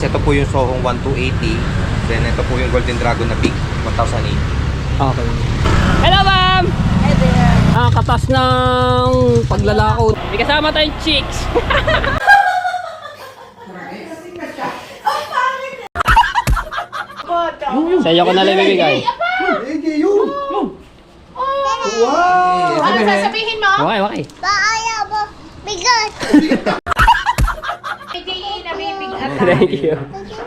Ito po yung Sohong 1280. Then ito po yung Golden Dragon na big 1080. Okay. Hello, ma'am! Hi there. Katas ng paglalakaw. May kasama tayong chicks. Sa'yo ko nalang bibigay. Ano sasabihin mo? Okay. Baaya mo. Bigat. Hindi nabibigat. Thank you. Thank you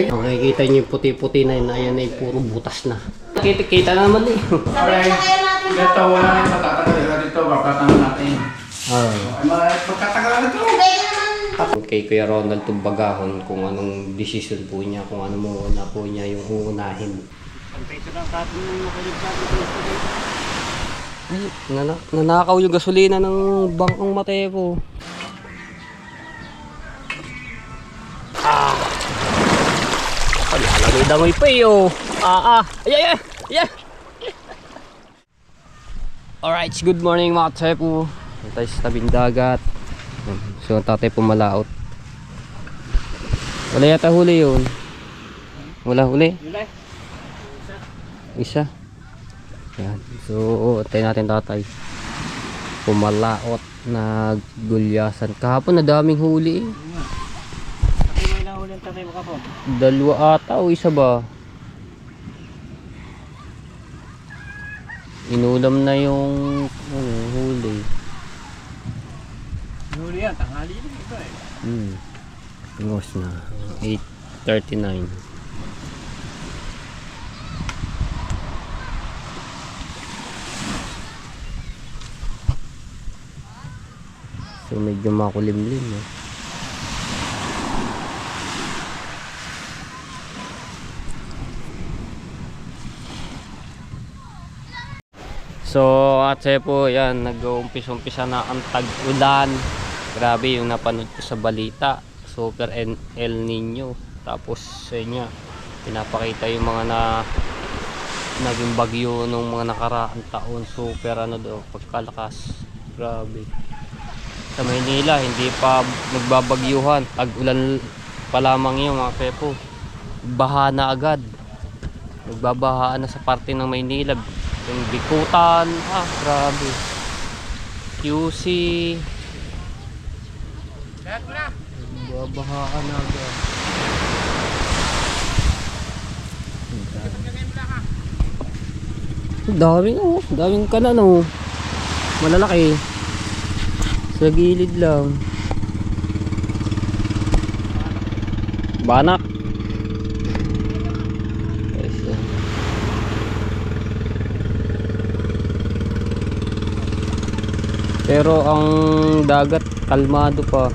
po. Makikita niyo yung puti-puti na yun. Ayan ay puro butas na. Kita naman eh. Sabihin na kayo natin. Dito wala na matatagalan dito, babatangan natin. Magkatagalan na ito. Pwede naman. Kay Kuya Ronald Tumbagahon kung anong decision po niya, kung ano muna po niya yung uunahin. Ay, nanakaw yung gasolina ng bangkong Matepo. Palalagay-dangoy pa eh oh. Ay. Alright, good morning mga Tepo. Tayo sa tabing dagat. So tatay pumalaot. Wala yata huli yun. Wala huli? Isa. Yan. So tayo natin tatay. Pumalaot. Naggulyasan. Kahapon na daming huli eh. May nahuli ang tatay mo kapon. Dalawa ata o isa ba? Inulam na yung huli. Huli yan, tanghali din ito eh. Ingos na. 8:39. So medyo makulimlim eh. So at po yan, nag-umpisa na ang tag-ulan. Grabe yung napanood ko sa balita. Super El Nino. Tapos sa inyo, pinapakita yung mga naging bagyo nung mga nakaraang taon. Super pagkalakas. Grabe. Sa Maynila, hindi pa nagbabagyuhan. Tag-ulan pa lamang yun mga pepo. Baha na agad. Nagbabahaan na sa parte ng Maynila. Yung Bikutan, grabe. QC. Babahaan na agad. Daming kanan oh. Malalaki. Sa gilid lang. Banak. Pero ang dagat kalmado pa.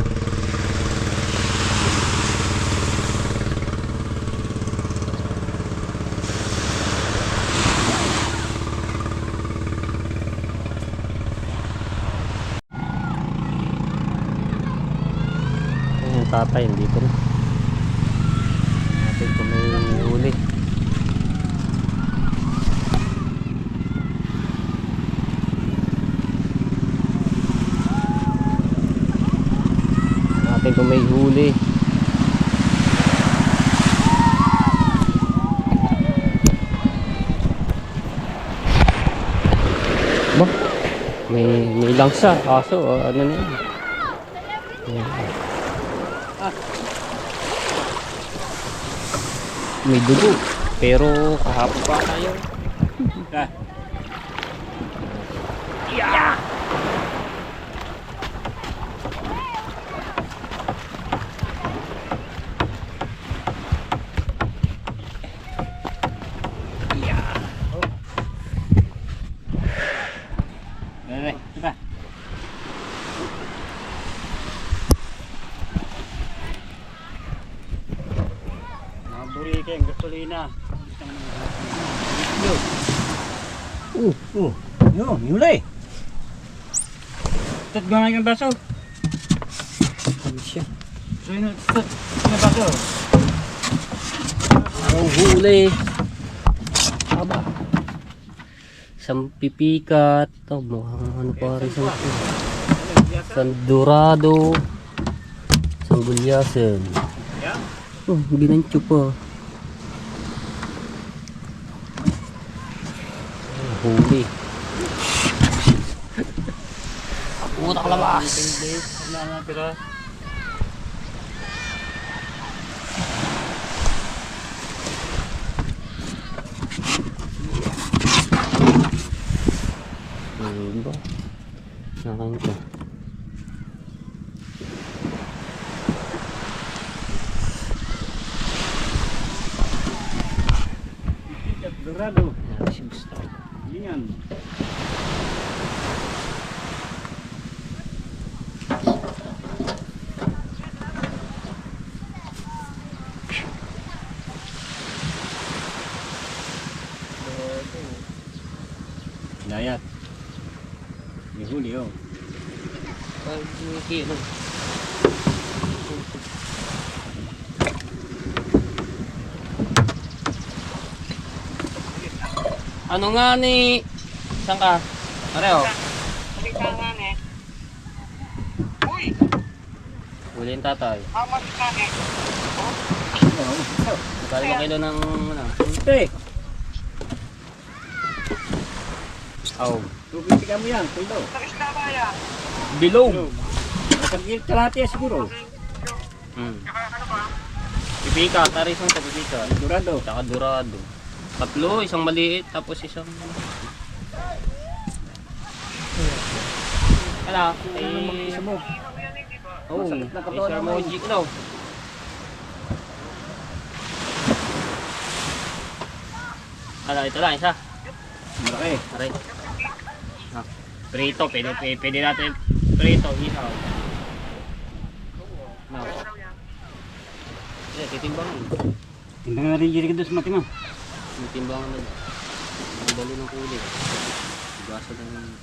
Ayan, tatay dito na. Natin kung may huli. Kung may huli. Ba? May langsa. Aso, ano na yun? May dugo. Pero kahapon pa tayo. Yeah! Burike ang gasolina. Yun, yulay. Tat gana yung baso. Ano siya? So yun, tat yung baso. Ang huli. Aba. Isang pipikat. Oh, mukhang ano pa rin sa Isang dorado. Isang gulyasan. Oh, ginancho pa. Huli. Utak labas. Wala na tira. Ba? Nakain ka. Dorado. Si Gustavo. Lingan. Layat. May huli oh. Ay, kilo. Ano nga ni... Saan ka? Pareho. Huli yung tatay. Magkali ba kilo ng... Ano? Punte. Oh. Tubig mo yan. Kilo. Bilog. Kalahati siguro. Pipika. Tarisong sa pipika. Dorado. Tsaka dorado. Tatlo. Isang maliit. Tapos isang... Ano? Isa mo. Oh, Masakit na katawan Sir naman. Mojic daw. Ano, ito lang, isa. Malaki. Aray. Ah, prito, pwede natin prito, isaw. No. Eh, titimbangan. Tingnan nga rin diri ka doon sa mati mo. Titimbangan na. Ang dali ng kuli. Gasa ng...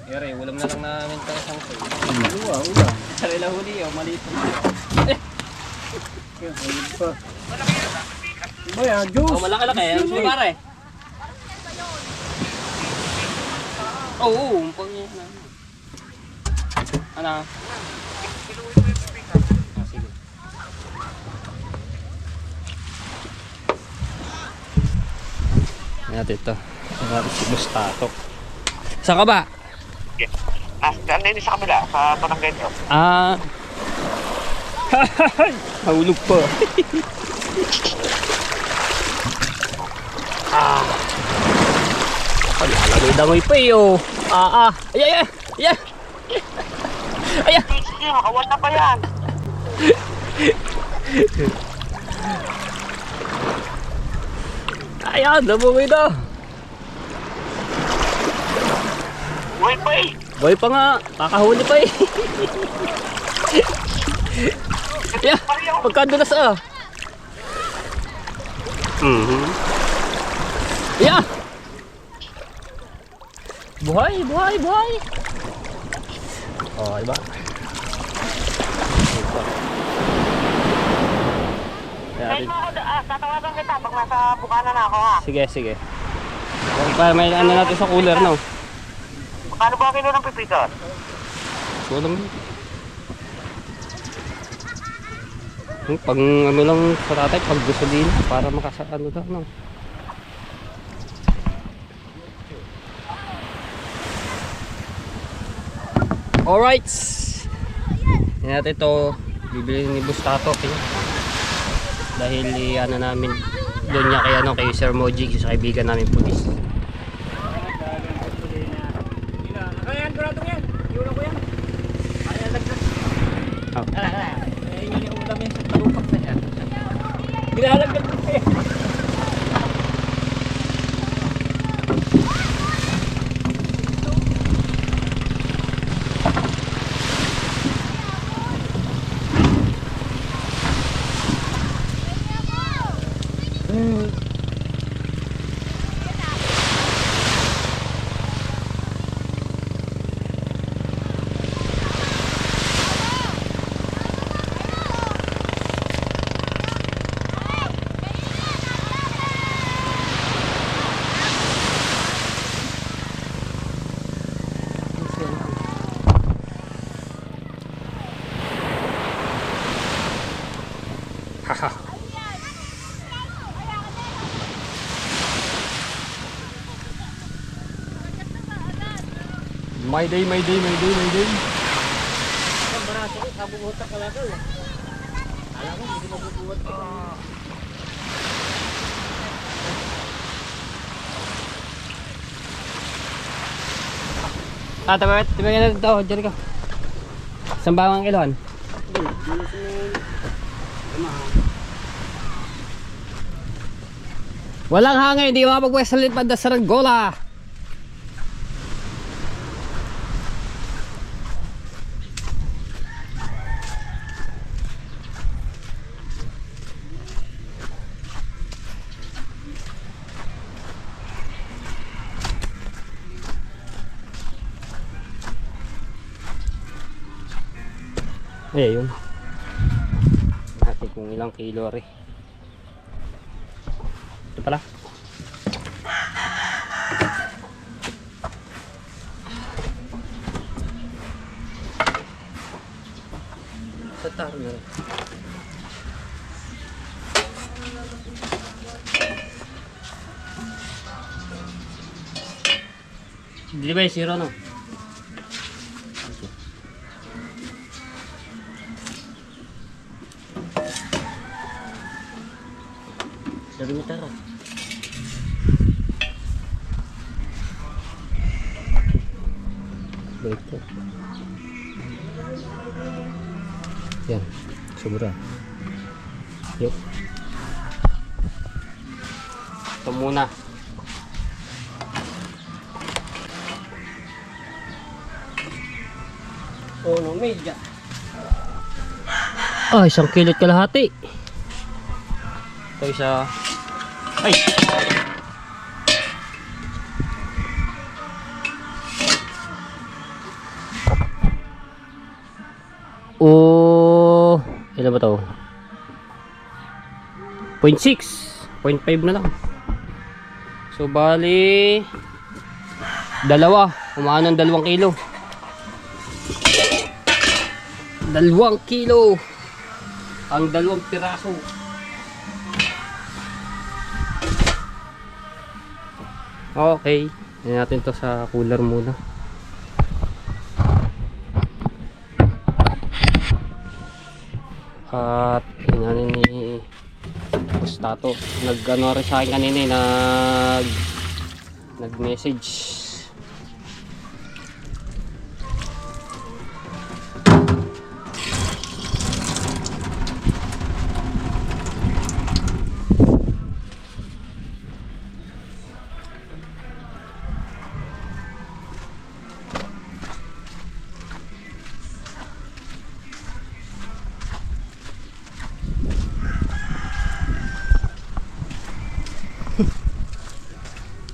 Yari, ulam na lang namin tayo sang soy. Ula. Sarila huli, oh, maliit. Kaya, ayun pa. Ba yan, juice. Oh, malaki-laki. Ang sulit pare. Oo, umpang yan. Ano? Ah, sige. Ayan ito. Ayan si Bustato. Saan ka ba? Nandun sa kabila, sa barangay nyo. Ah. Nahulog pa. Ah. Paglalagay-dangoy pa eh oh. Ay. Ay. Sige, makawan na pa yan. Ayan, nabuhay na. Uy, pa eh. Boy pa nga, kakahuli pa eh. Yeah, pagkadulas ah. Yeah. Buhay. Oh, diba? Kahit mo ako, tatawagan kita pag nasa bukana na ako ha. Sige. Para may ano natin sa cooler, no? Paano ba kilo ng pipitan? Walang... Pag ano lang sa tatay, pag gusto din, para makasano lang, no? Alright! Yan natin ito, bibili ni Bustato. Dahil ano namin, doon niya kay Sir Mojic, sa kaibigan namin pulis. Kaya dorado yan. Iulang ko yan. Kaya lagnas. Oh. Yun yung ulam yan sa talupak na yan. Ginalagdag ko yan. Haha. May day. Barato ko, kabubuhat ka lang ko. Alam mo, hindi mabubuhat ko. Tiba na dito, Jericho. Sambawang kiloan. Walang hangin, hindi makapagwesalit pa sa Saranggola. Eh, yun. Natin kung ilang kilo rin. Ito pala. Sa taro na rin. Hindi ba yung zero, no? Sabi mo tara. Baik po. Yan, sobra. Yuk. Ito muna. Oh, media. Ah, 1 kilot kalahati. Ito isa. Ay! Oh, ilan ba to? 0.6, 0.5 na lang. So bali dalawa, umaano ng 2 kilo. 2 kilo ang 2 piraso. Okay, yan natin to sa cooler muna. At yan ni Gustato. Nag-ano rin sa akin kanina, nag-message.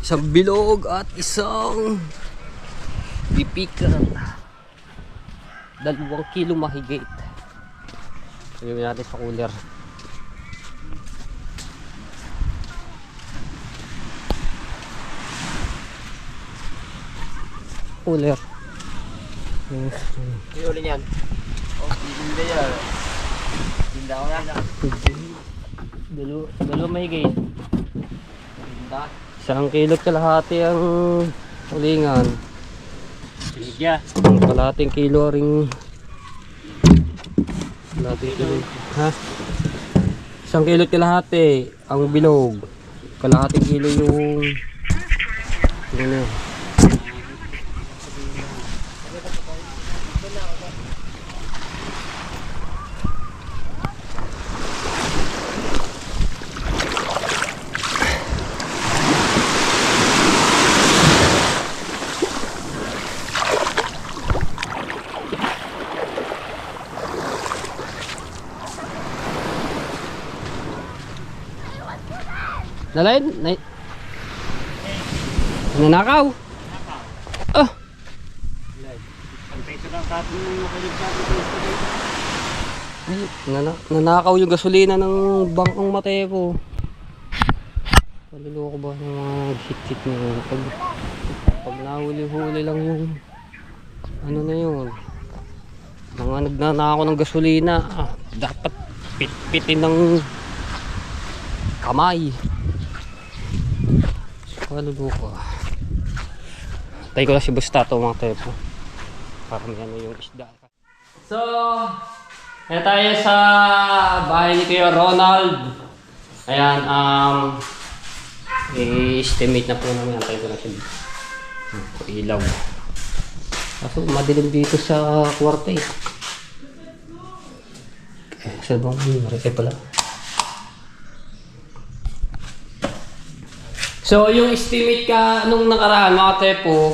Isang bilog at isang pipikan. 2 kilo mahigit. Ilagay natin sa cooler. Cooler. Iuli niyan. Oh, hindi yan. Hindi ako na. Dalawa mahigit. 1 kilo kalahati ang ulingan. Media. Kalahating kilo ring. Kalahating kilo. Ha? 1 kilo kalahati ang bilog. Kalahating kilo yung ano. Nalain? Nanakaw? Oh! Nanakaw yung gasolina ng bangkong Matepo. Paliloko ba ng mga hit-hit na yun? Pag nahuli-huli lang yung ano na yun, mga nagnanakaw ng gasolina, dapat Pit-pitin ng kamay. Kaluluko. Tayo ko lang si Bustato mga tepo. Para may ano yung isda. So, kaya tayo sa bahay ni Kuya Ronald. Ayan, i-estimate na po namin. Tayo ko lang si ilaw. Kaso madilim dito sa kwarto eh. Saan ba ang pala? So, yung estimate ka nung nakaraan mga tepo,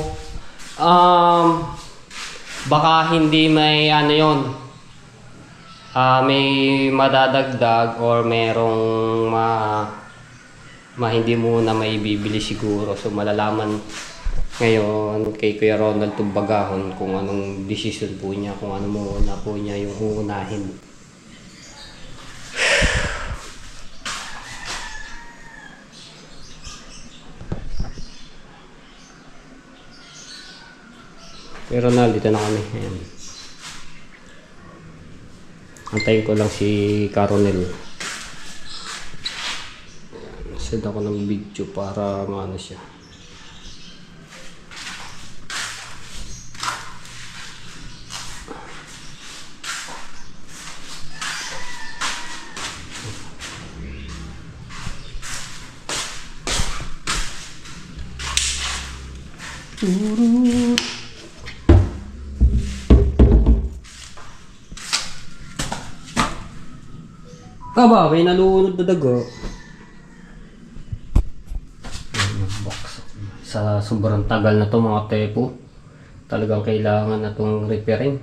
baka hindi may ano yun, may madadagdag or merong hindi muna may bibili siguro. So, malalaman ngayon kay Kuya Ronald Tumbagahon kung anong decision po niya, kung ano muna po niya yung uunahin. Kuya Ronald, dito na kami. Ayan. Antayin ko lang si Caronel. Send ako ng video para maano siya. Aba, may nalunod na dago. Sa sobrang tagal na to mga tepo, talagang kailangan na itong repairing.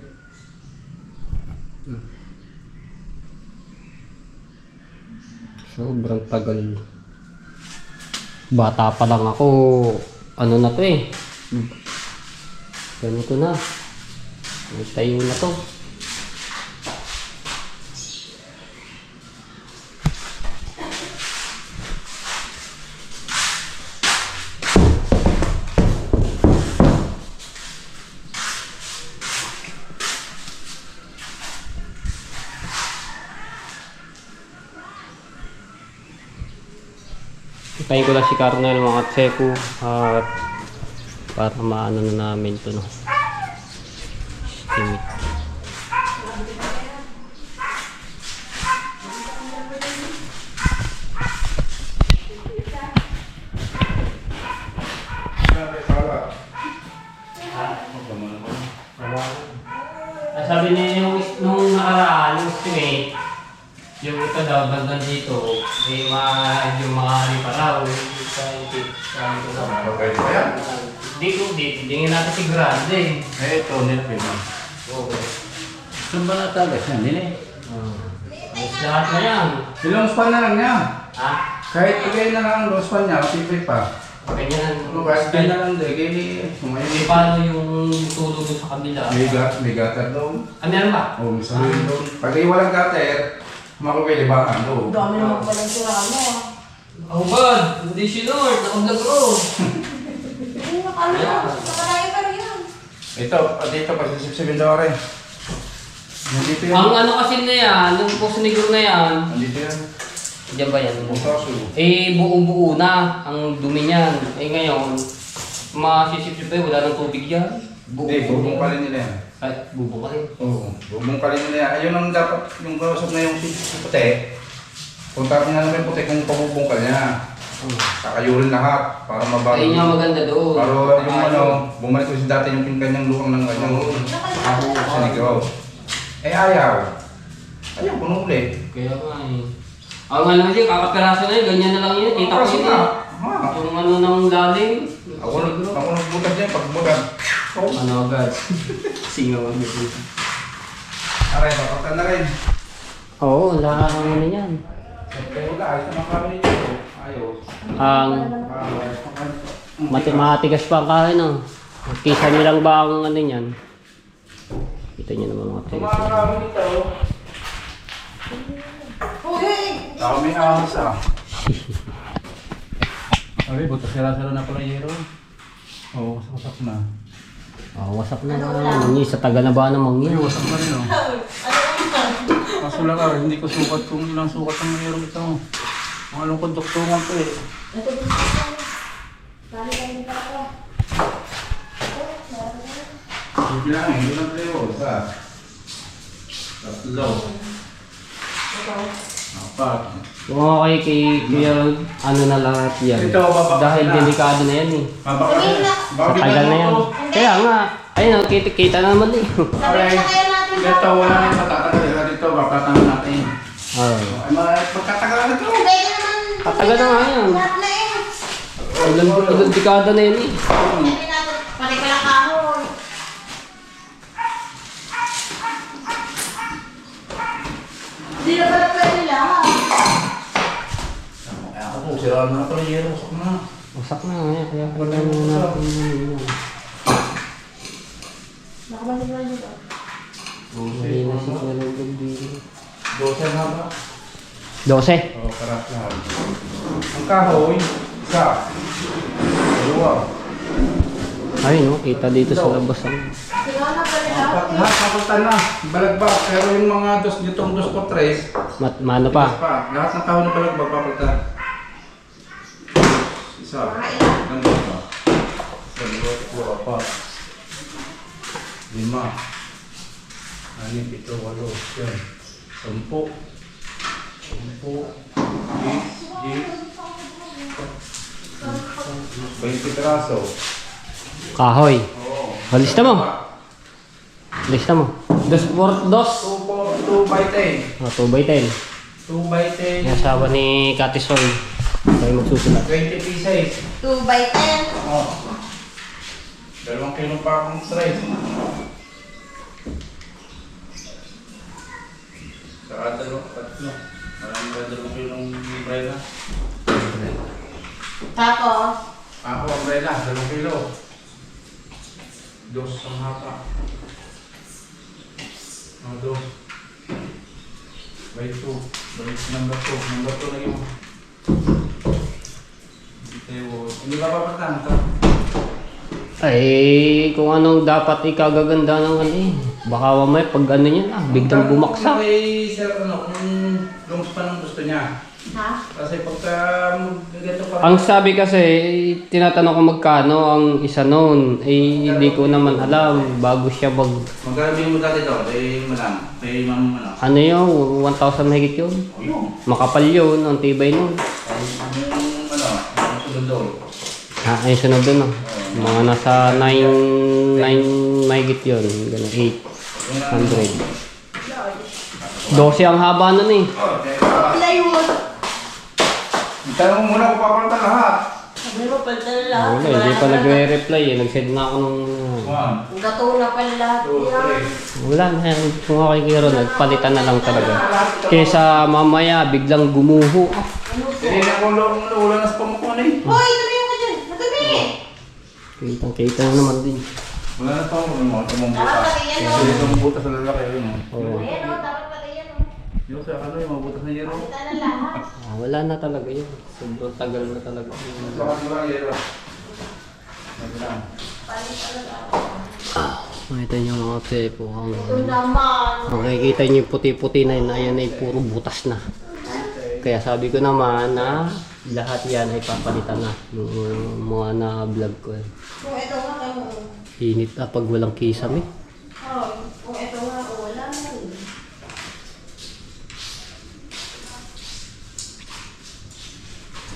Sobrang tagal. Bata pa lang ako, ano na to eh. Ganito na. May tayo na to. Tayo ko lang si Carnel mga tseko at para maano na namin ito no. Estimate. Sabi niya yung nung nakaraan, yung estimate, yung ito daw, bandang dito, may yung mga pa raw, Okay ba yan? Hindi natin si Grande. Ito, nilapin mo. Okay. Saan ba natagas yan? Hindi Ayos lahat na yan. Ilang span na lang niya. Ha? Kahit pagay na lang ang low span niya, matipid pa. Ganyan. Kahit pagay na lang din, kaya Hindi paano yung tulog doon sa kabila? may gutter doon. Ah, meron ba? O, may sarili doon. Pag walang gutter, makapili bahan doon. Dami naman palang sira mo. Oh God! Hindi si Lord! Nakablog ko! Hindi nakalayo. Nakalayo ka rin yan. Ito, dito, pagsisipsipin daw rin. Nandito yan. Ang ano kasi na yan, yung post negro na yan, Nandito yan. diyan ba yan? Butaso. Buong-buo na ang dumi niyan. Ngayon, masisipsip ba wala ng tubig yan? Hindi, bubungkalin nila yan. Ay, bubong ka rin. Oo, bubungkalin nila yan. Ayun ang dapat, yung kausap na yung puti. Punta nga naman puti kung pabubungkal niya. Kakayurin lahat para mabago. Ayun nga maganda doon. Para yung ano, bumalik ko si dati yung kanyang luwang ng kanyang ako sa negro. Eh ayaw. Ayaw, punuli. Kaya nga eh. Ang ano yun, kakapiraso na yun, ganyan na lang yun. Kita ko yun eh. Yung ano ng lalim. Ako nagbutas niya, pagbutas. Ano agad? Singaw ang dito. Aray, papakan na rin. Oo, lahat ng ano yan. Siyempre wala, ayos naman kami nito. Ayos. Ang matigas pa ang kain no. Kisa nyo lang ba ang ano yan? Kita nyo naman mga tigas. Tumakas kami nito. Kami ahas ah. Ay, butas sila-sila na pala yero. Oo, wasak na. Wasak na nga. Sa tagal na ba namang yun? Wasak na rin oh. Kaso lang hindi ko sukat kung ilang sukat ang mayroon ito. Ang alam ko doktungan ko eh. Ito din siya. Dali pa ako. Hindi lang eh, hindi lang tayo. Isa. Tatlo. Apat. Kung okay kay Kuya Rod, ano na lahat yan. Ito, babak Dahil na. delikado na yan eh. Sabihin na. Matagal na yan. Kaya nga, ayun o, kita na naman eh. Sabihin na kaya natin. Ito, wala na yung matatanggal dito. Baka tanong natin. Oh. Ay, magkatagal na ito. Pwede naman. Katagal na nga yan. Lahat na eh. Ilang dekada na yan eh. Pwede natin. Pati ka lang kahoy. Hindi na pala pwede lahat. Kaya ako po, siraan na ito. Yero, usok na. Usak na nga kaya wala na natin yun. Nakabalik na dito. Mahina si Kuya Rod dito. 12 na ba? 12. Oo, karat lahat. Ang kahoy, isa. Dalawa. Ayun no, kita dito sa labas ang Sino na pwede lahat Apat eh. lahat, kapuntan na. Balagbag. Pero yung mga ditong dos ko tres, mano pa. lahat ng kahoy na balagbag, papalitan. Isa. Ganda pa. Dalawa, tatlo, apat. 5. 6, 7, 8, 9, 10. 20 piraso. Kahoy. Oo. Lista mo. Lista mo. 2 por 2. 2 by 10. Oh, 2 by 10. 2 by 10. Yung asawa ni Kati Sol. Tayo magsusulat. 20 pieces. 2 by 10. Oh. 2 kilo pa akong stress. Saka 2, 3. Maraming ba 2 kilong umbrella? Tapos, Ako umbrella, 2 kilo. 2 ang hapa. 2. By 2. By number 2. Number 2 lagi mo. Hindi ba papatang ito? Ay, kung anong dapat ikagaganda ng ano eh. Baka mamaya pag ano yan biglang bumaksak. May sir, kung long span ang gusto niya. ha? Kasi pagka ganito pa. Ang sabi kasi, tinatanong ko magkano ang isa noon. Eh, hindi ko naman alam. Bago siya Magkano mo dati doon? Kay Madam? Kay Ma'am ano? ano yun, 1,000 mahigit yun. O yun. Makapal yun, ang tibay nun. Kay yung ano, ang sunod doon. Ay sunod dun Mga nasa 9 mahigit yun. Ganun, 800. 12 ang haba nun eh. Oh, kaya Plywood. tanong mo muna kung papalitan lahat. Sabi mo, palitan na lahat. Wala, hindi pa nagre-reply eh. Nag-send na ako nung... 1, Ang gato na pala lahat. 2, 3. Wala na. Kung ako kay Kiro, nagpalitan na lang talaga. Kesa mamaya, biglang gumuho. Hindi na kung ulan na sa pamukon eh. Hoy, tuloy mo dyan. Madumi. Kitang-kita na naman din. Wala na pamukon mo. Tumang Dapat butas. pati yan, Kasi oh. itong butas na lalaki yun. Oo. Ayan o, dapat pati yan o. Yung sa ano yung mga butas na yero. Palitan na lahat. Wala na talaga yun. Sobrang tagal na talaga. Baka mo lang yero. Palitan na lahat. Makita niyo mga tepo. Ito naman. Ang makikita niyo yung puti-puti na yun, ayan ay puro butas na. Kaya sabi ko naman na lahat yan ay papalitan na. Yung mga na-vlog ko. Kung ito nga kamo. Init na pag walang kisame. Oh, kung ito nga, wala na rin.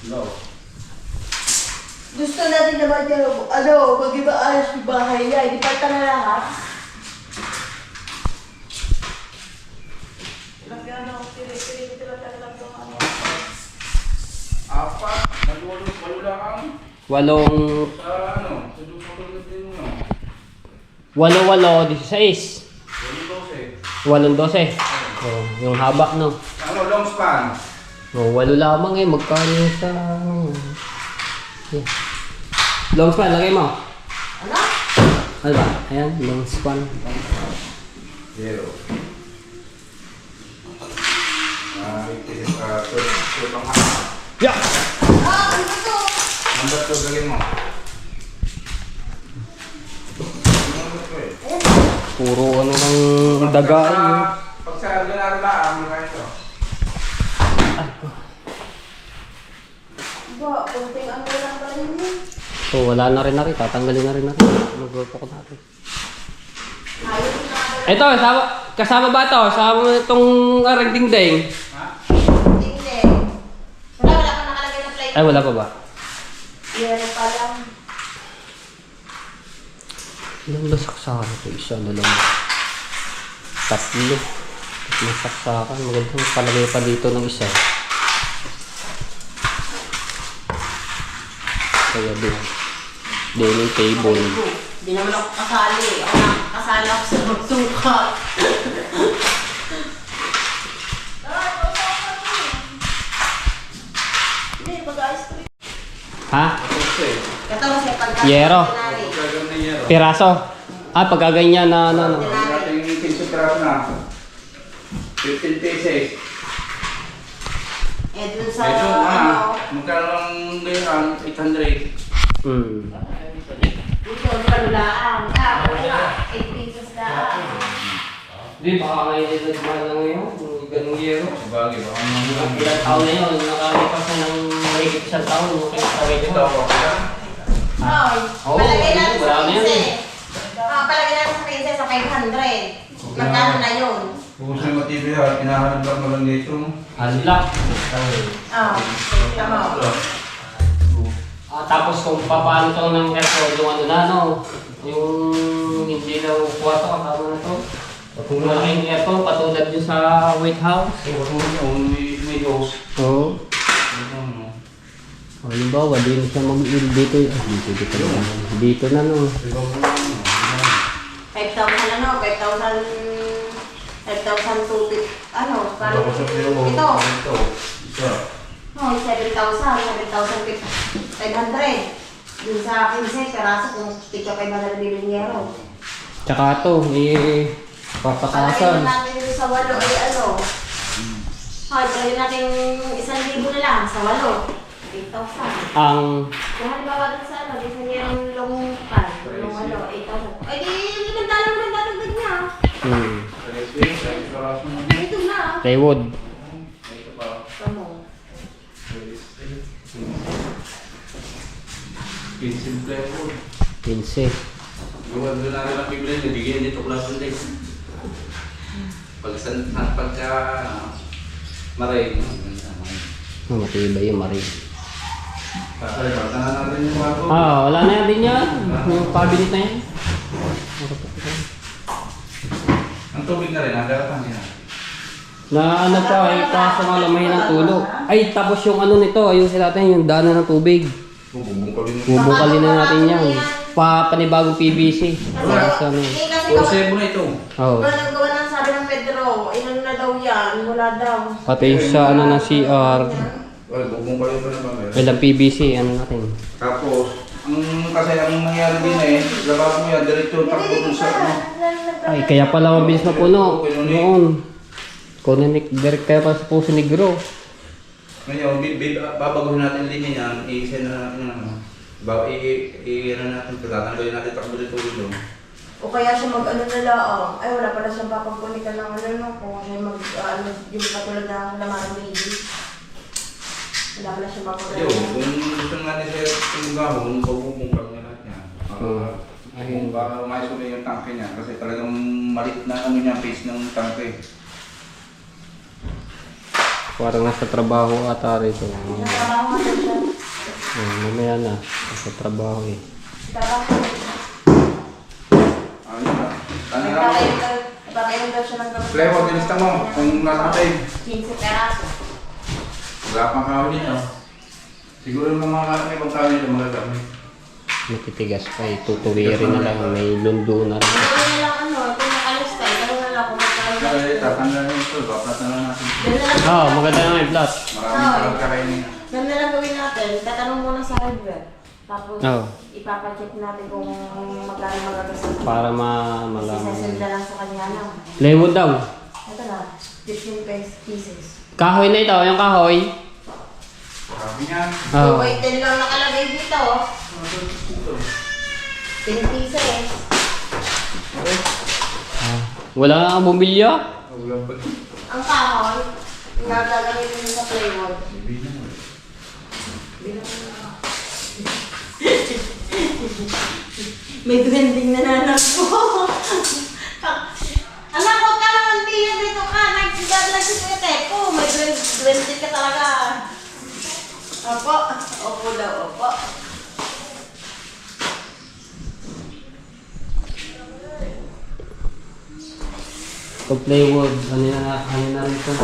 No. Gusto natin naman yan, ano, mag-iba ayos yung bahay niya, hindi pa na lahat. Apat. Walo lang ang Walong, sa ano. Sa dupang din mo. walo, 16. Walo 12. Walong 12. Oh, yung haba no. Ano, long span. Oh, 8 lamang eh. Magkano yung sa... Yeah. Long span, lagay mo. Ano? Ano ba? Ayan, long span. Zero. Itis ka. Tutong hapa. Yeah! Ah, ano to? Number 2 gawin mo. Puro ano ng daga eh. Pag sa ganaro na, Ba, kunting ano lang pa rin yun. So wala na rin natin, tatanggalin na rin natin. Magpapako natin. Ayun na. Ito, kasama ba ito? Kasama mo itong arang dingding? Hindi. Wala pa nakalagay na plate. Ay, wala pa ba? Yan pa lang. Ilang nasaksakan ito? Isa, dalawa. Tatlo. Tatlong saksakan. Magandang palagay pa dito ng isa. Kaya doon. Dining table. Hindi naman ako kasali. Kasali ako sa magsukat. Hindi, mag-ayos ko rin. Ha? Katapos siya pagka. Yero. Gagawin na yero. Piraso. Ah, pagkaganyan na ano. Natin yung 15 piraso na. 15 pesos. Eh, dun sa, Medyo, ano, magkano lang ngayon? 800. Hmm. dito, panulaan. Wala. 8 pesos lang. Di, baka ngayon yung nagmahal na ngayon. Ganong yero. Sabagay, baka mga Ilang taon na yun. Nakalipas na ng mahigit isang taon. Okay, tawag ito ito. ako. Hoy, Oo, palagay natin sa marami yan 15. Palagay natin sa 15 sa 500. Magkano na yun? Kung gusto yung matibay ha, pinahanap lang mo lang dito. Halak. Tama. Tapos kung paano ito ng record, yung ano na, no? Yung hindi na kuha ito, ang tama na ito. Kung malaking aircon, patulad yun sa White House. May host. Oo. Halimbawa, di na siya mag-il dito. Dito na, no? 5,000 ano? 5,000 to ano? Parang ito. Oh, 7,500. Dun sa 15 peraso kung tika 500 bilinyero. Tsaka ito, papatasan. Palagay natin dito sa 8 ay ano? Hoy, palagay natin 1,000 na lang sa 8. 8,000. Ang Kung halimbawa dun sa ano, bilinyerong longpan, yung ano, 8,000. Ay di, ganda lang rin datagdag niya. Ito na. plywood. Tamo. Simple po. 15. Doon na rin ang bibili, nabigyan dito klase din. Pagka maray. Matibay yung marin. Kakalimutan na natin yung bago. Wala na yan din yan. Yung cabinet na yan. Ang tubig na rin, nagaratan niya. Na ano pa, kaso nga lamay ng tulo. Ay, tapos yung ano nito, ayusin natin yung daanan ng tubig. Bubukalin na natin yan. Panibagong PVC. Kasi ano yun. Kursebo na ito. Oo. Wala naggawa ng sabi ng Pedro, ilan na daw yan, wala daw. Pati sa ano ng CR. Well, bubungkalin pa naman. Ilang PVC, ano natin. Tapos, kasi ang nangyari din labas mo yan, diretso takbo dun sa ano. Ay, kaya pala mabilis na puno. Noon. Kunanik, direct kaya pa sa Puso Negro. Ngayon, babaguhin natin linya niyan, i-send na natin yung ano. I-ano natin, tatanggalin natin takbo dito doon. O kaya siya mag-ano na lang, ay wala pala siyang papagpunikan ng ano, no? Kung siya mag-ano, yung katulad ng laman ng baby. Wala pala siyang papagpunikan. Kung gusto natin sa yung gahon, pagbubunkag niya lahat niya. Ayun, baka umayos ulit yung tangke niya kasi talagang malit na ano niya, face ng tangke. Parang nasa trabaho ata rito. Nagtrabaho nga daw siya. Mamaya na. Nasa trabaho eh. Nagtrabaho. Ano na? Tanong lang ako. Nagpapainom daw siya ng gamot. Flevo, dinista mo kung nakatay. 15 peraso. Wala pang kawin nito. Siguro yung mga ibang kawin nito magagamit. Matitigas pa eh. Tutuwirin na lang. May lundo na rin. Ito na lang ano, ito na alis tayo. Ito na lang kung magkano. Kaya tatanggalin ito, baklat na lang natin. Maganda na yung plot. Maraming palang kakainin. Ganun na lang gawin natin. Tatanong muna sa hardware. Tapos, Oo. ipapacheck natin kung magkano magagastos. Para malaman. Isasend na lang sa kanya lang. Plywood daw. Ito na, 15 pieces. Kahoy na ito. Yung kahoy. Sabi niya. Oo. So, wait, 10 lang nakalagay dito. 10 pieces. Wala na ang bumilya. Ulam pa. Ang kahoy, Nagagamitin mo sa plywood. Bibilang mo. May duwending nananap po. Anak, huwag ka naman tiyo dito ka. Nagsigadlag si Kuya Tepo. May duwending ka talaga. Opo. Opo daw, opo. Ito plywood, ano na rin ito.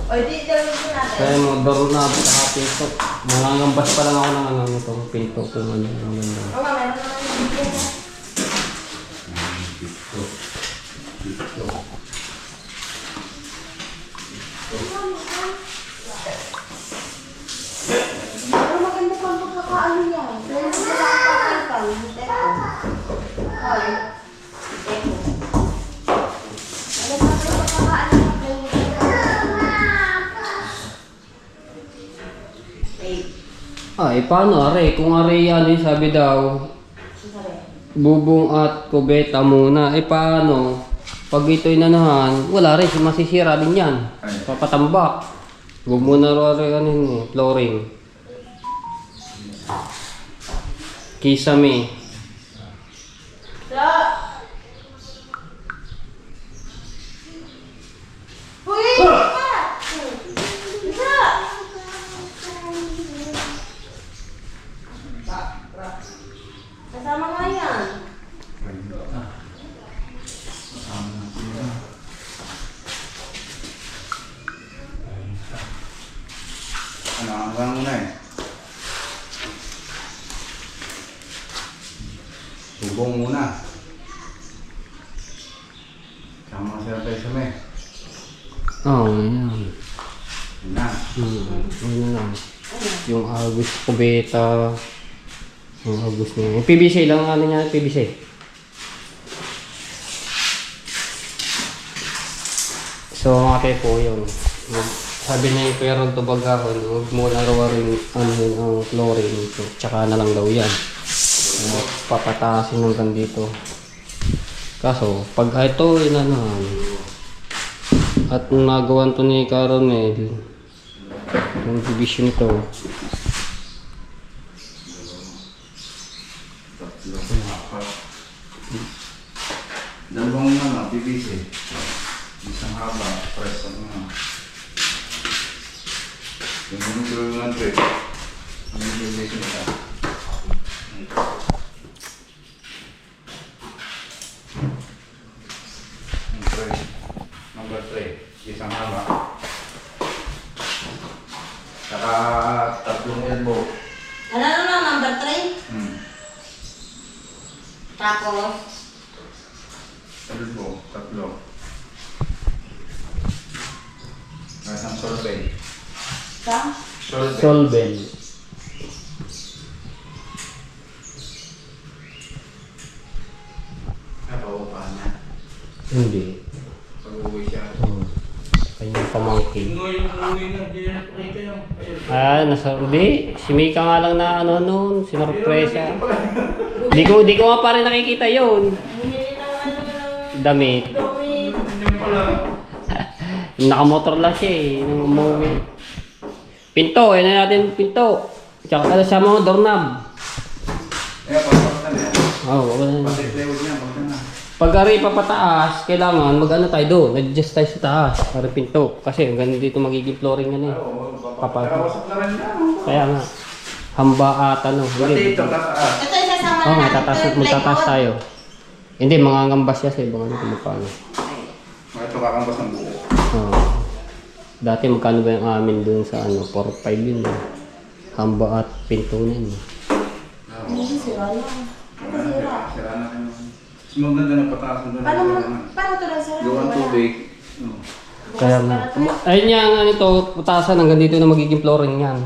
O, di dalawin ko natin. Kaya mo, doorknob, saka pinto. Nangangambas pa lang ako ng ano nito, pinto kung ano yung ganda. Oo nga, meron naman yung bigyan. Pero maganda pa ang pagkakaano niya. Dahil wala ang pagkakal. Teko. Ay. Teko. Ano pa ang pagkakaano niya? Ay, paano are? Kung are ano yung sabi daw, bubong at kubeta muna. Eh paano? Pag ito'y nanahan, wala rin, masisira din yan. Papatambak. Huwag muna rin ano yun eh, flooring. Kisame. Kasama nga yan. Ano, hanggang muna eh. Bubong muna. Sama sila tayo sa may. Oo, yan. Yun na. Ano lang. Yung agos kubeta. Yung agos niya. Yung PVC lang ano niya, PVC. So, mga tepo yun. Sabi niya yung perang tubagahon, huwag mo na raw rin ano yun, ang flooring ito. Tsaka na lang daw yan. Papataasin hanggang dito. Kaso, pag ito inanahan, at nagawan to ni Caramel, yung division ito, Dalawang ano, PVC. Isang haba, press ang mga. Yung mga tulungan trip. Ano yung PVC nila? Number 3. Isang haba. Saka tatlong elbow. Ano na, number 3? Tapos, Elbow, tatlo. Isang solvay. sa? Solvay. solvent. Napaupahan niya. Hindi. Pag-uwi siya. Kanyang pamangkin. Umuwi na, di na nakita yung... Nasa, hindi. Si Mika nga lang na ano noon, sinurpresa. Di ko nga pa rin nakikita yun. Bumili ng ano ng Damit. damit. Nakamotor lang siya eh, nung umuwi. Pinto, na natin pinto. Tsaka ano siya mga doorknob. Kaya papakta na yan. Oo, wala na. Pati plywood niya, magka na. Pag ari papataas, kailangan mag-ano tayo doon, adjust tayo sa taas, para pinto. Kasi hanggang dito magiging flooring yan eh. Oo, Kapal. Nakawasap na rin yan. Kaya nga, hamba at ano. Pati ito, tataas. Ito yung sasama Oo, na natin. magtataas tayo. Hindi, mangangambas siya sa ibang ano kung magkano. Ito kakambas ng buo. Oo. Dati magkano ba yung amin doon sa ano, 4-5 yun. Hamba at pinto na yun. Hindi, sira lang. Ano sira? Sira na kayo. Mas maganda na pataas na doon. Paano ito lang sira? Gawang tubig. Kaya nga. Ayun niya, ang ano ito, putasan hanggang dito na magiging flooring yan.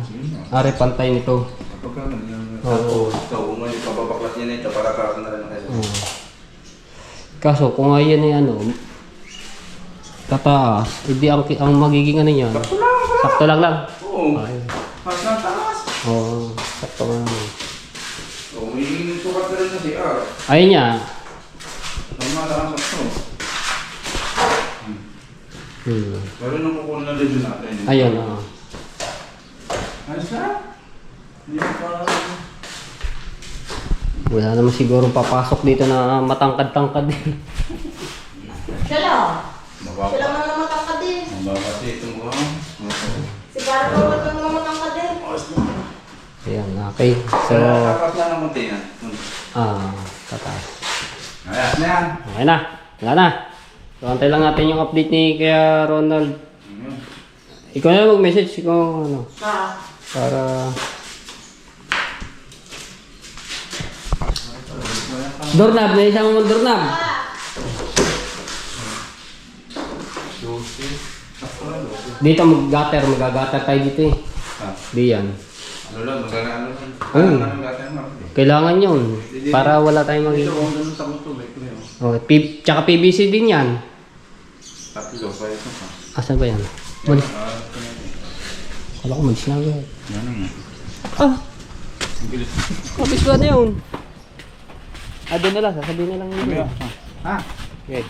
Ari, pantay nito. Pagka ganyan. Oo. Ito, umay, papapaklat niya na ito para kaso na rin kayo. Kaso, kung ayan ay ano, tataas, hindi ang magiging ano yan. Sakto lang. Oo. Ayun. Mas na taas. Oo, sakto nga. Oo, may sukat na rin na si R. Ayun niya, Normal lang sa ito. Pero nung kukunin na review natin. Ayun, oo. Ayos na? Hindi mo pa... Wala naman siguro papasok dito na matangkad-tangkad eh. Siya lang. Mababa. Siya lang naman matangkad din. Mababa kasi itong buhang. Si Barbara wag naman matangkad din. Ayan, okay. So, Tapas lang ng munti yan. tataas. Ayan na yan. Okay na. Wala na. So, antay lang natin yung update ni Kuya Ronald. Ikaw na mag-message. Ikaw, ano, para... Doorknob, may isang doorknob. Dito mag-gutter tayo dito eh. Di yan. Ano lang, magkano lang. Hmm. Ano lang natin, Mark? Kailangan yun. Para wala tayong Ito, magiging... kung ganun sa tubig ko yun. Oh, tsaka PVC din yan. Tatlo, pa ito pa. Asan ba yan? Malis. Kala ko malis na agad. Yan nga. Ah! Ang bilis. Kapis ba na yun? Doon na lang. Sasabihin na lang yun. Ha? Okay.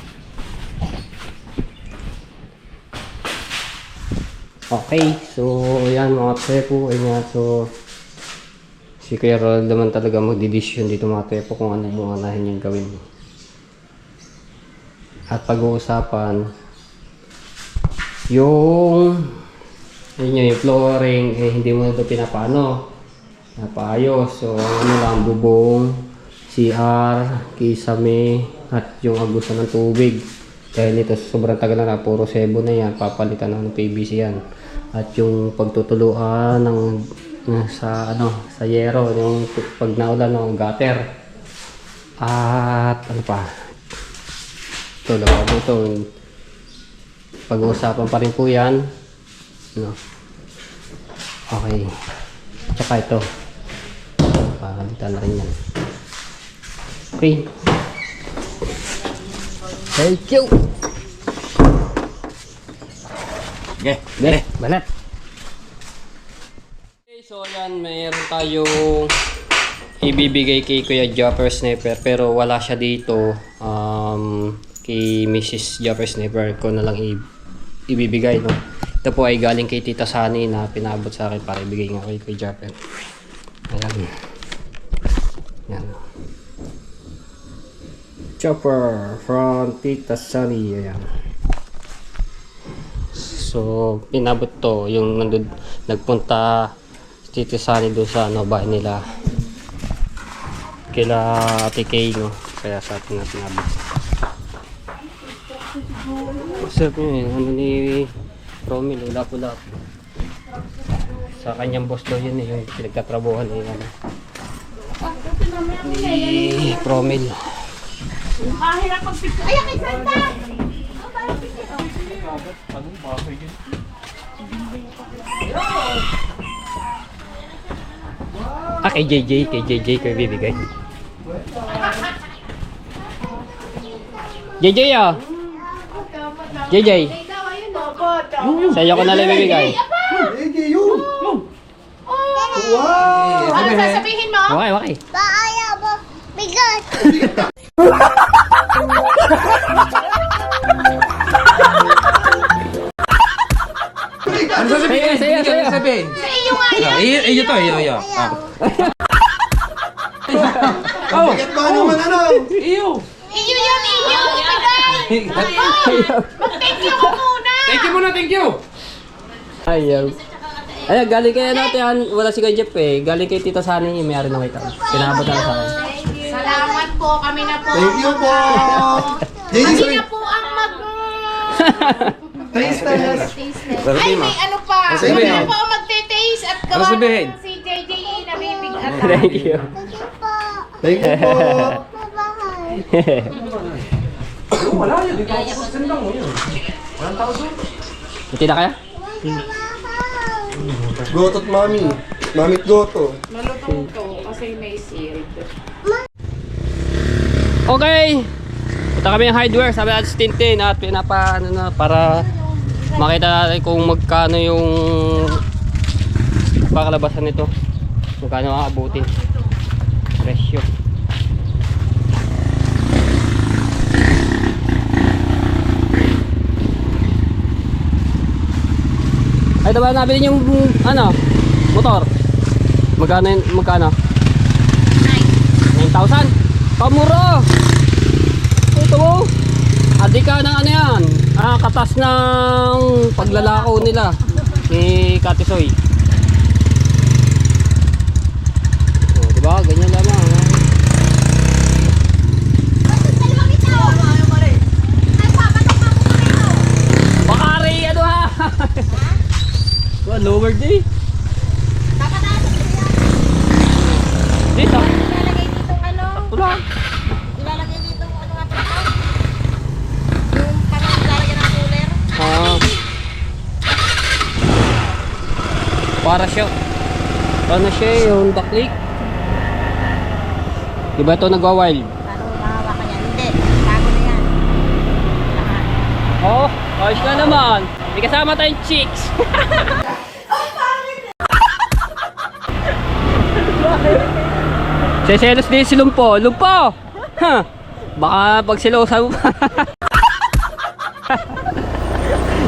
Okay. So, yan mga trepo. Ayan. So, si Kuya Rol naman talaga magdidesisyon dito mga trepo kung ano yung anahin yung gawin. At pag-uusapan yung yung flooring hindi mo ito pinapano napaayos. So ano lang, bubong, CR, kisame at yung agusan ng tubig dahil ito sobrang tagal na puro sebo na yan, papalitan ng PVC yan. At yung pagtutuluan ng sa yero, yung pag naulan ng gutter. At ano pa, ito lababo ito, pag-uusapan pa rin po yan, no? Okay, tsaka ito pakalitan na rin yan. Okay, thank you. Okay. Balat. Okay, so yan, mayroon tayong ibibigay kay Kuya Jopper Sniper pero wala siya dito. Kay Mrs. Jopper Sniper ko na lang ibibigay, no? Ito po ay galing kay Tita Sani na pinabot sa akin para ibigay nga kay Kuya Jopper. Ayan. Yan. Chopper from Tita Sani. Ayan. So, pinabot to yung nagpunta si Tita Sani doon sa bahay nila kila Ate Kay, no? Kaya sa atin na pinabot. Masarap yun, ano ni Romil, ulap-ulap. Sa kanyang boss daw yun yung pinagtatrabuhan ni Romil. Mahirap pag-picture. Ay, kay Santa! Kay JJ ko ibibigay. JJ ah! JJ! Sa'yo ko na lang ibibigay. Ano sasabihin mo? Okay. Paaya mo. Bigat. Ano sasabihin? Saya. Sabihin. Sa iyo nga yan. Iyo to, iyo. Oh! Iyo! Iyo yan, iyo. Ibigay. Mag-thank you ko muna. Thank you! Ayaw. Ayan, galing kay natin. Wala si Kuya Jeff eh. Galing kay Tita Sani yung may-ari ng kita. Pinabot na sa akin. Salamat po. Kami na po. Thank you po. Kami na po ang Taste test. Ay, may ano pa. Kami sabihin? na po ang magte-taste at Ano gawa sabihin? ng si JJE na bibigatan. Thank you. Thank you po. Wala yun, di ka sendang mo yun. Walang tao doon. Buti na kaya? Goto't mami. Mamit goto. Malutong to kasi may sealed. Okay! Punta kami ng hardware. Sabi natin Tintin at pinapa para makita natin kung magkano yung pakalabasan nito. Magkano aabutin. Presyo. Ay, diba nabili yung ano, motor? Magkano yun? Magkano? 9,000? Pamuro! Ito mo. Adi ka ng ano yan. Katas ng paglalakaw nila ni Katisoy. O, diba? Ganyan lamang. Bakari, ano ha? Lower day. Dito. Ilalagay dito ano? Wala. Ilalagay dito ano nga pala? Yung parang ilalagay ng cooler. Para siya. Ano siya yung daklik? Diba ito nagwa-wild? Paano mahawakan yan? Hindi. Bago na yan. Lahat. Oh, ayos na naman. May kasama tayong chicks. Seselos din si Lumpo. Lumpo! Ha? Baka pag silosa mo pa.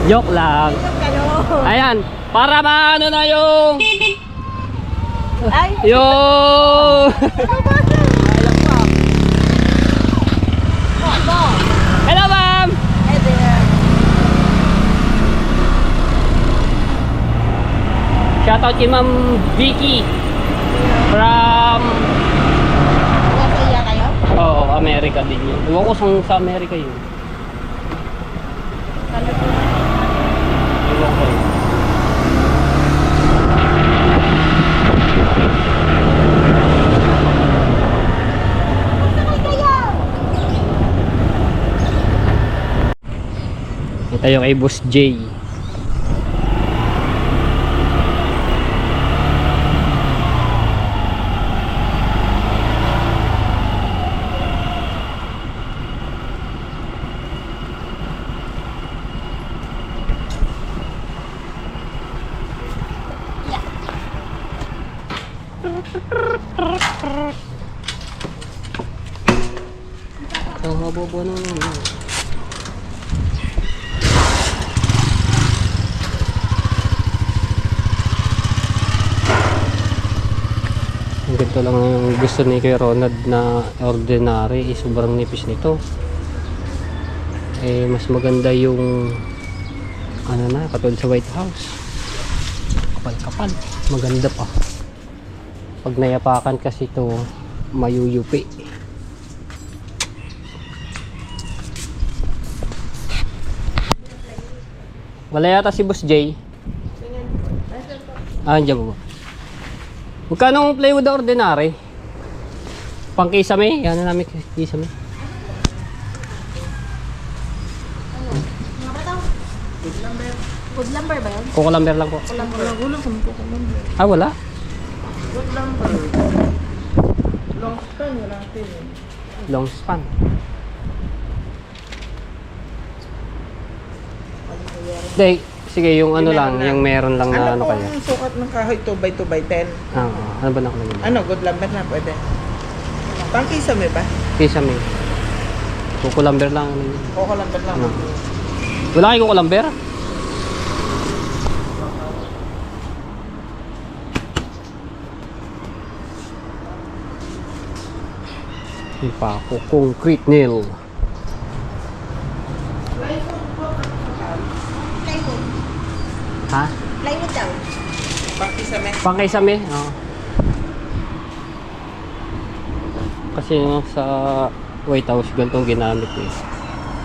Joke lang. Ayan. Para maano na yung... Ay! Yung... Hello, ma'am! Hey there. Shoutout kay Ma'am Vicky from Nasa iya kayo? America din yun. Ewan ko sa America yun. Ewan ko. Ito yung kay Boss J. Ang haba-haba naman. Ganito lang yung gusto ni Kuya Ronald na ordinary. Sobrang nipis nito. Mas maganda yung ano na, katulad sa White House. Kapal-kapal. Maganda pa. Pag nayapakan kasi ito, mayuyupi. Wala yata si Boss J. Andiyan mo ba? Magkano ang plywood na ordinary? Pang kisame? Yan na namin kisame. Good lumber ba yun? Coco lumber lang po. Ulo sa mga lumber. Ah, wala? Good lumber. Long span wala natin eh. Long span. Day, sige, yung ano lang, yung meron lang na ano kaya. Ano pong sukat ng kahoy 2x2x10? Ano ba na naman? Ano, good lumber na pwede. Pang kisame ba? Kisame. Coco lumber lang. Coco lumber lang. Wala kayo Coco lumber? Yung pa ako, concrete nail. Plywood. Ha? Plywood daw. Pang kisame. Pangkaisame? Oo. Kasi yung sa White House, ganitong ginamit eh.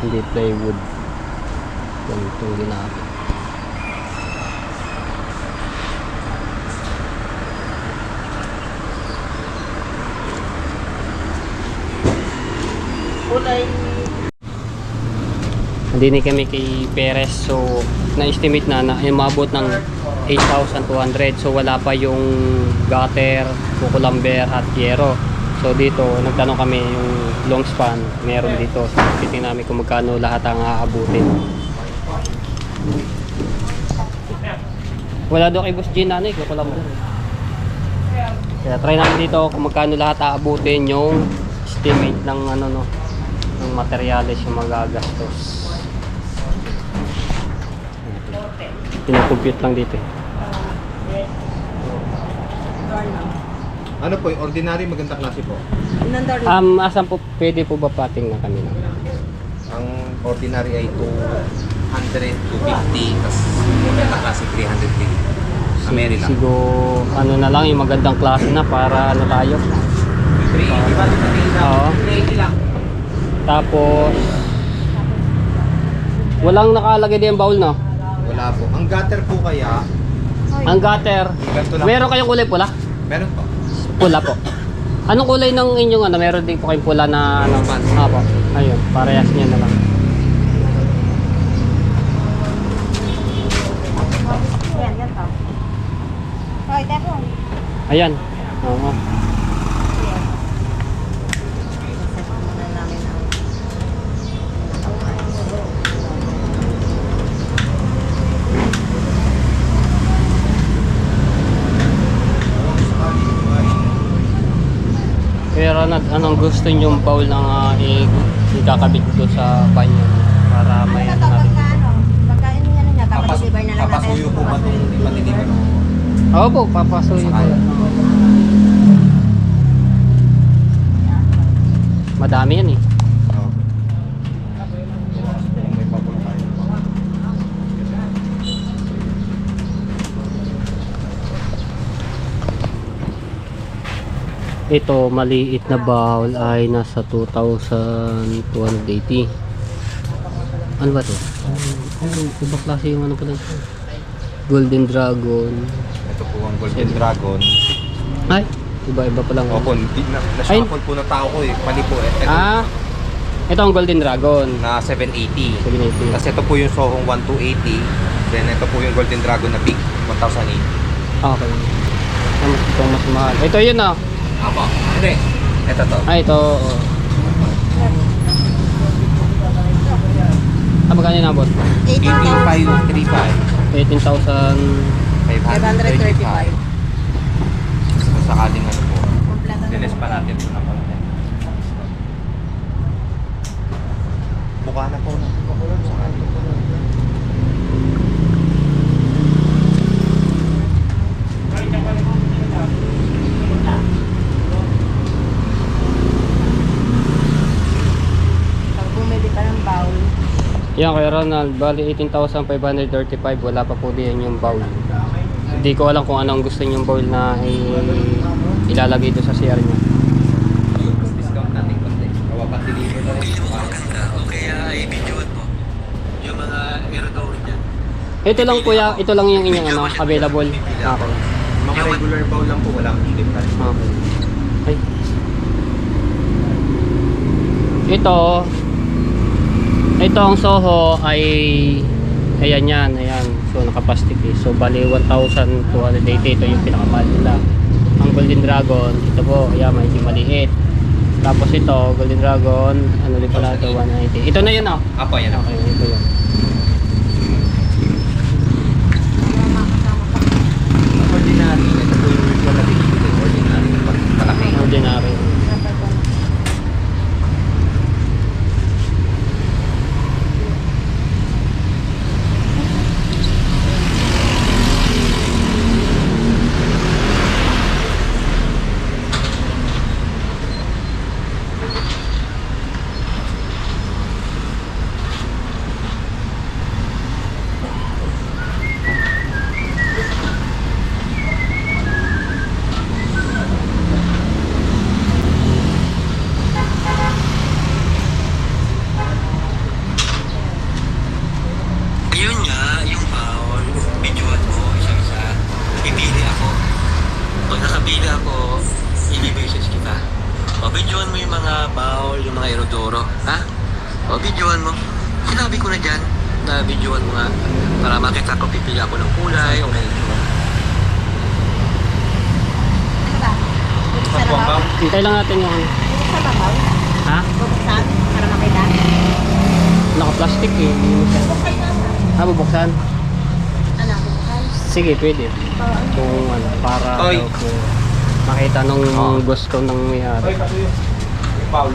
Hindi plywood. Ganitong ginamit. Kulay. Hindi kami kay Perez, so na-estimate na umabot ng 8,200. So wala pa yung gutter, Coco lumber at yero. So dito nagtanong kami yung long span, meron dito. So titingnan namin kung magkano lahat ang aabutin. Wala daw kay Boss G na Coco lumber. Kaya try namin dito kung magkano lahat aabutin yung estimate ng ano no, ng materyales yung magagastos. Pinakompute lang dito eh. Ano po, yung ordinary maganda klase po. Nandar Asan po pwede po ba pating na kanina? Ang ordinary ay 200, 250, tapos maganda klase 300 Maryland. Siguro ano na lang yung magandang klase na para ano tayo. 380 ba? Oo. 380 lang. Tapos walang nakalagay din bowl no? Wala po. Ang gutter po kaya, Ang gutter. ganito lang. Meron kayong kulay pula? Meron po. Pula po. Anong kulay ng inyong ano? Meron din po kayong pula na ano? Apo. Ayun, parehas niya na lang. Yan, yan to. Hoy, Tepo. Ayan. Oo. Kaya Ronald, anong gusto niyong bowl na ikakabit ko sa banyo para may Ano ano to, natin? pagka ano? Pagka ano niya, papadeliver na lang natin. Papasuyo po ba itong ipatiliver? Oo po, papasuyo ko. Madami yan eh. Oo. May papulo kayo. Ito, maliit na bowl ay nasa 2,280. Ano ba to? Ibang klase yung ano pala ito. Golden Dragon. Ito po ang Golden Dragon. Ay, iba-iba pa lang. Opo, na-shuffle po na tao ko eh. Mali po eh. Ito, Ito ang Golden Dragon. na 780. 780. Tapos ito po yung Sohong 1280. Then ito po yung Golden Dragon na big 1008. Okay. Ito mas mahal. Ito yun ah. Apo. Hindi. Ito to. Ito. Oh. Magkano yun abot? 18,535. 18,000. 535. Kung sakaling ano po. Kompleto na. Diles pa natin ito na konti. Buka na po. Sakaling. Pag bumili ka ng bowl, Yan kay Ronald, bali 18,535, wala pa po diyan yung bowl. Hindi ko alam kung anong gusto niyong bowl na ilalagay ito sa CR niya. Discount natin konti. Kawa pa deliver na rin. O kaya i-videoan mo yung mga erodor dyan. Ito lang kuya, ito lang yung inyong ano, available. Okay. Mga regular bowl lang po, walang higit pa rin. Okay. Ay. Ito ang Soho ay ayan yan, ayan. So nakaplastic eh. So bali 1,280, ito yung pinakamahal nila. Ang Golden Dragon, ito po, ayan, medyo maliit. Tapos ito, Golden Dragon, ano din pala ito, 190. Ito na yun oh. Apo, yan ako. Okay, ito yun. Ordinary. Ito po yung virtual na binibili. Ordinary. Malaki. Ordinary. Ayun nga, yung bowl, videoan mo isa-isa. Pipili ako. Pag nakabili ako, i-message kita. O, videoan mo yung mga bowl, yung mga erodoro. Ha? O, videoan mo. Sinabi ko na dyan, na videoan mo nga. Para makita ko, pipili ako ng kulay. O, ano ba? Bubuksan na ba? Hintay lang natin yung ano. Bubuksan ba bowl? Ha? Bubuksan para makita? Naka-plastic eh. Bubuksan na. Bubuksan? Ano, bubuksan? Sige, pwede. Kung ano, para Oy. daw po makita nung gusto ng may-ari. Paul.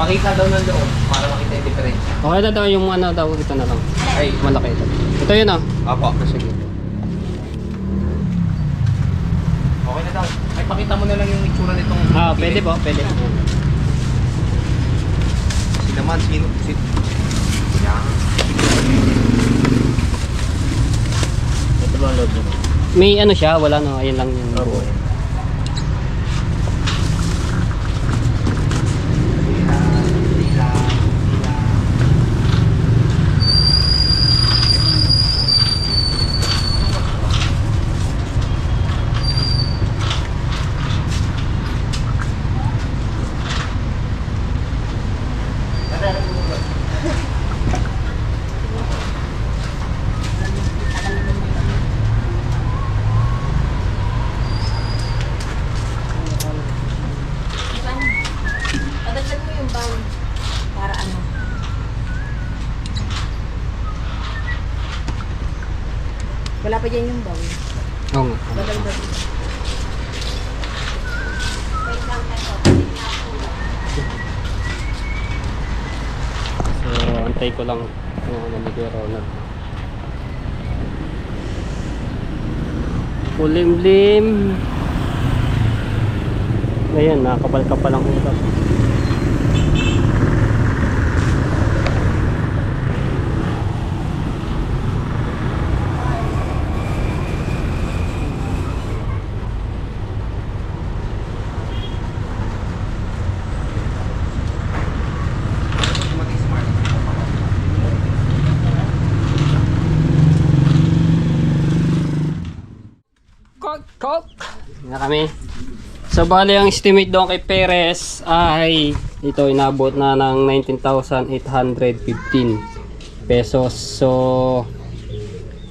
Pakita daw ng loob para makita yung difference. Okay na daw yung ano daw, ito na lang. Ay, Malaki ito. Ito yun oh. Apo. Sige. Okay na daw. Ay, pakita mo na lang yung itsura nitong... Pwede po, pwede. Si naman, sino? Yan. Ito ba ang loob nito? May ano siya, wala no, ayun lang yung buo. Padagdag mo yung bang para ano. Wala pa dyan yung bang. Oo nga. Padagdag mo. So, antay ko lang yung ano ni Kuya Ronald. Kulimlim. Ayan, nakakapal-kapal ang utak. Kok! Na kami. So bali ang estimate doon kay Perez ay ito inabot na ng 19,815 pesos. So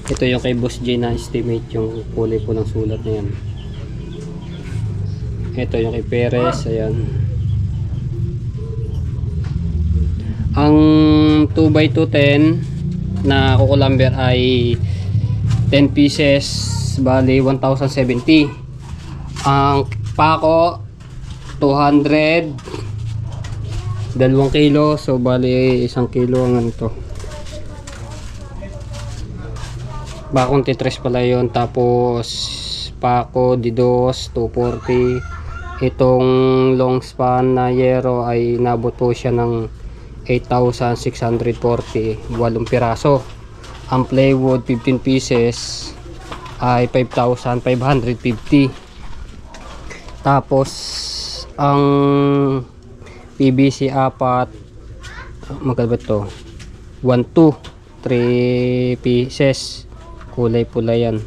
ito yung kay Boss J na estimate, yung kulay po ng sulat na yan. Ito yung kay Perez, ayan. Ang 2x210 na kukulamber ay 10 pieces, bali 1,070. Ang pako 200, 2 kilo, so bali 1 kilo ang ano to. Bakong T3 pala yun. Tapos pako Didos 240. Itong long span na yero ay nabot po siya ng 8,640, 8 piraso. Ang plywood 15 pieces ay 5,550. Tapos ang PVC 4, magkano ba ito? 1, 2, 3 pieces, kulay pula yan.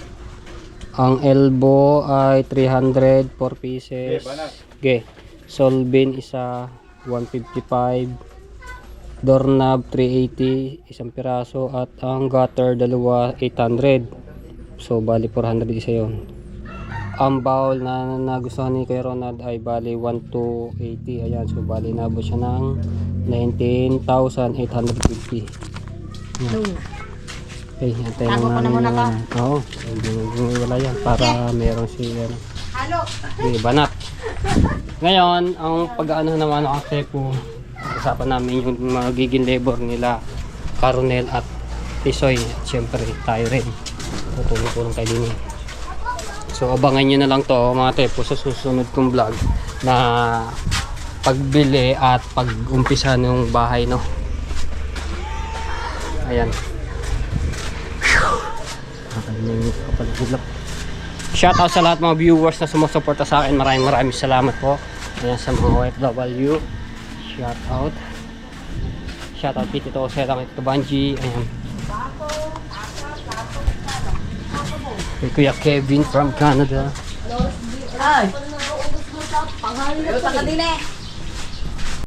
Ang elbow ay 300, 4 pieces. Okay. Solvin isa 155, doorknob 380, 1 piraso, at ang gutter dalawa 800. So bali 400 isa yon. Ang bowl na nagustuhan ni Kuya Ronald ay bali 1,280. Ayan, so bali nabot siya ng 19,850. Okay, antayin Tago ko na muna to. Oo, hindi wala yan para meron si Halo! okay, banat. Ngayon, ang pag-ano naman ng Aktepo, usapan namin yung magiging labor nila Caronel at Tisoy, at syempre tayo rin tutulong-tulong tayo din. So abangan nyo na lang to mga tepo sa susunod kong vlog na pagbili at pag-umpisa ng bahay, no. Ayan. Shout out sa lahat mga viewers na sumusuporta sa akin. Maraming salamat po. Ayan, sa mga OFW. Shout out. Shout out Tito Selang at Banji. Ayan. Kay Kuya Kevin from Canada. Ay! Panghali na ito.